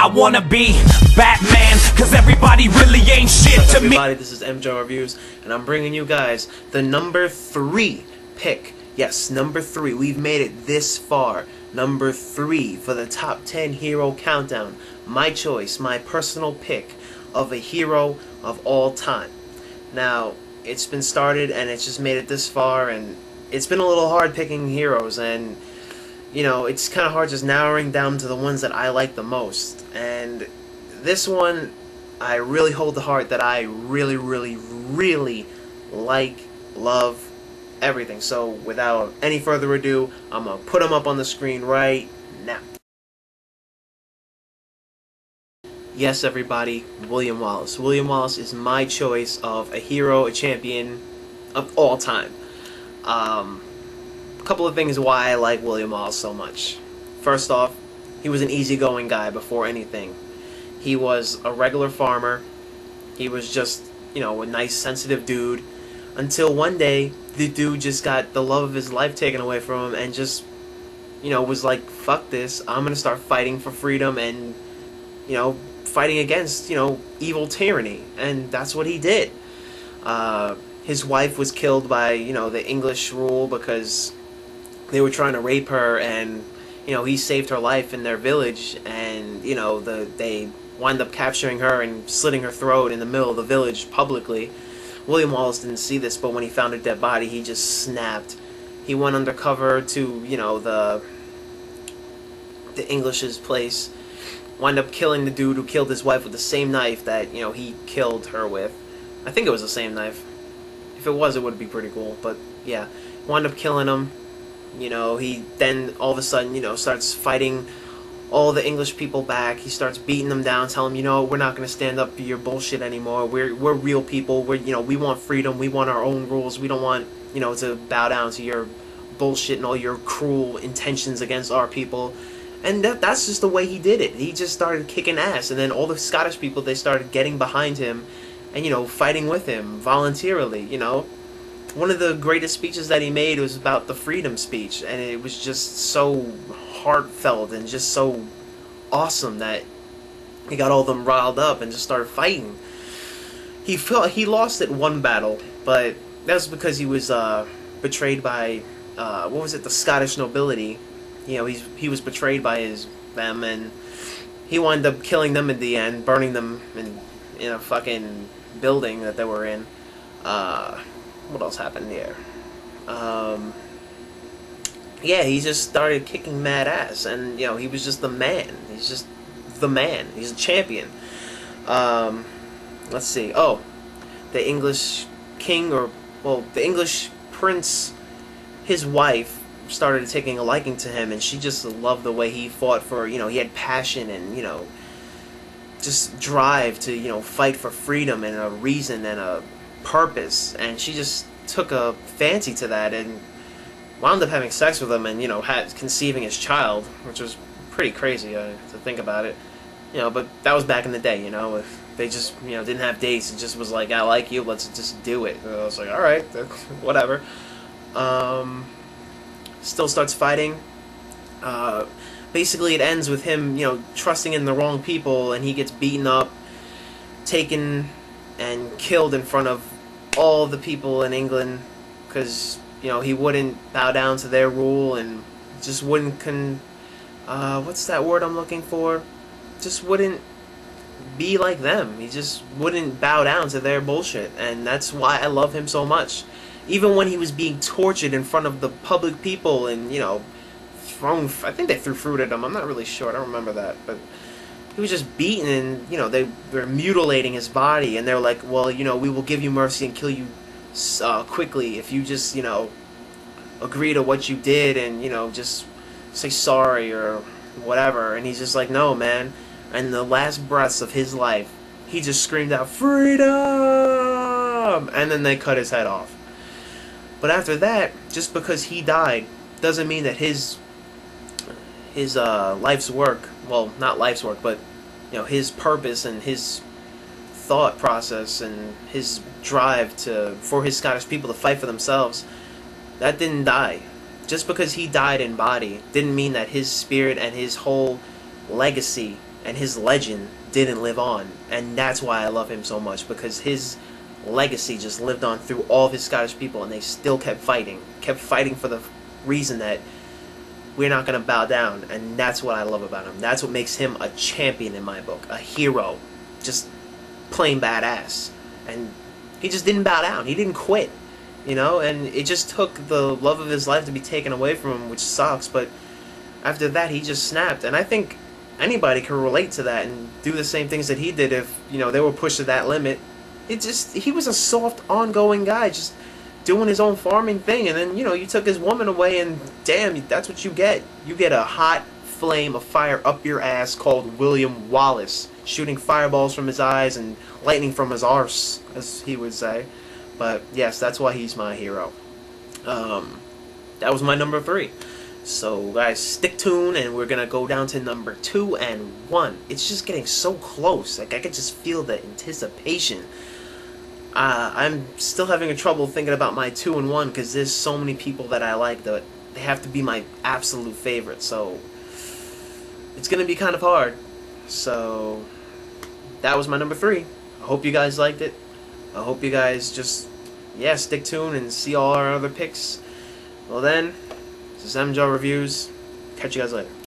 I wanna be Batman, cause everybody really ain't shit to me. Everybody, this is mjawwarrior Reviews, and I'm bringing you guys the number 3 pick. Yes, number 3. We've made it this far. Number 3 for the top 10 hero countdown. My choice, my personal pick of a hero of all time. Now, it's been started and it's just made it this far, and it's been a little hard picking heroes, and you know, it's kind of hard just narrowing down to the ones that I like the most. And this one, I really hold the heart that I really like, love, everything. So without any further ado, I'm going to put them up on the screen right now. Yes, everybody, William Wallace. William Wallace is my choice of a hero, a champion of all time. A couple of things why I like William Wallace so much. First off, he was an easygoing guy before anything. He was a regular farmer. He was just, you know, a nice, sensitive dude. Until one day, the dude just got the love of his life taken away from him and just, you know, was like, fuck this, I'm gonna start fighting for freedom and, you know, fighting against, you know, evil tyranny. And that's what he did. His wife was killed by, you know, the English rule because they were trying to rape her, and you know, he saved her life in their village, and you know, they wind up capturing her and slitting her throat in the middle of the village publicly. William Wallace didn't see this, but when he found her dead body, he just snapped. He went undercover to, you know, the English's place, wind up killing the dude who killed his wife with the same knife that, you know, he killed her with. I think it was the same knife. If it was, it would be pretty cool, but yeah, wind up killing him. You know, he then all of a sudden, you know, starts fighting all the English people back. He starts beating them down, telling them, you know, we're not going to stand up for your bullshit anymore. We're real people. You know, we want freedom. We want our own rules. We don't want, you know, to bow down to your bullshit and all your cruel intentions against our people. And that's just the way he did it. He just started kicking ass, and then all the Scottish people, they started getting behind him and, you know, fighting with him voluntarily, you know. One of the greatest speeches that he made was about the freedom speech, and it was just so heartfelt and just so awesome that he got all of them riled up and just started fighting. He lost at one battle, but that was because he was betrayed by what was it, the Scottish nobility. You know, he was betrayed by them, and he wound up killing them in the end, burning them in a fucking building that they were in. What else happened here? Yeah, he just started kicking mad ass, and you know, he was just the man. He's just the man. He's a champion. Let's see. Oh, the English king, or well, the English prince, his wife started taking a liking to him, and she just loved the way he fought for. You know, he had passion and, you know, just drive to, you know, fight for freedom and a reason and a purpose, and she just took a fancy to that and wound up having sex with him, and you know, conceiving his child, which was pretty crazy to think about it, you know. But that was back in the day, you know. If they just, you know, didn't have dates, it just was like, I like you, let's just do it. And I was like, all right, whatever. Still starts fighting. Basically, it ends with him, you know, trusting in the wrong people, and he gets beaten up, taken and killed in front of all the people in England because, you know, he wouldn't bow down to their rule and just wouldn't what's that word I'm looking for? Just wouldn't be like them. He just wouldn't bow down to their bullshit, and that's why I love him so much. Even when he was being tortured in front of the public people and, you know, thrown, I think they threw fruit at him, I'm not really sure, I don't remember that, but he was just beaten, and, you know, they were mutilating his body, and they were like, well, you know, we will give you mercy and kill you quickly if you just, you know, agree to what you did and, you know, just say sorry or whatever. And he's just like, no, man. And the last breaths of his life, he just screamed out, freedom! And then they cut his head off. But after that, just because he died doesn't mean that his life's work, well, not life's work, but, you know, his purpose and his thought process and his drive for his Scottish people to fight for themselves, that didn't die. Just because he died in body didn't mean that his spirit and his whole legacy and his legend didn't live on, and that's why I love him so much, because his legacy just lived on through all of his Scottish people, and they still kept fighting for the reason that we're not going to bow down, and that's what I love about him. That's what makes him a champion in my book, a hero, just plain badass. And he just didn't bow down. He didn't quit, you know, and it just took the love of his life to be taken away from him, which sucks, but after that he just snapped. And I think anybody can relate to that and do the same things that he did if, you know, they were pushed to that limit. He was a soft, ongoing guy, just doing his own farming thing, and then, you know, you took his woman away, and damn, that's what you get. You get a hot flame of fire up your ass called William Wallace, shooting fireballs from his eyes and lightning from his arse, as he would say. But yes, that's why he's my hero. That was my number 3. So guys, stick tuned, and we're gonna go down to number 2 and 1. It's just getting so close. Like, I could just feel the anticipation. I'm still having trouble thinking about my 2 and 1 because there's so many people that I like that they have to be my absolute favorite. So it's gonna be kind of hard. So that was my number 3. I hope you guys liked it. I hope you guys just, yeah, stick tuned and see all our other picks. Well then, this is MJaw Reviews. Catch you guys later.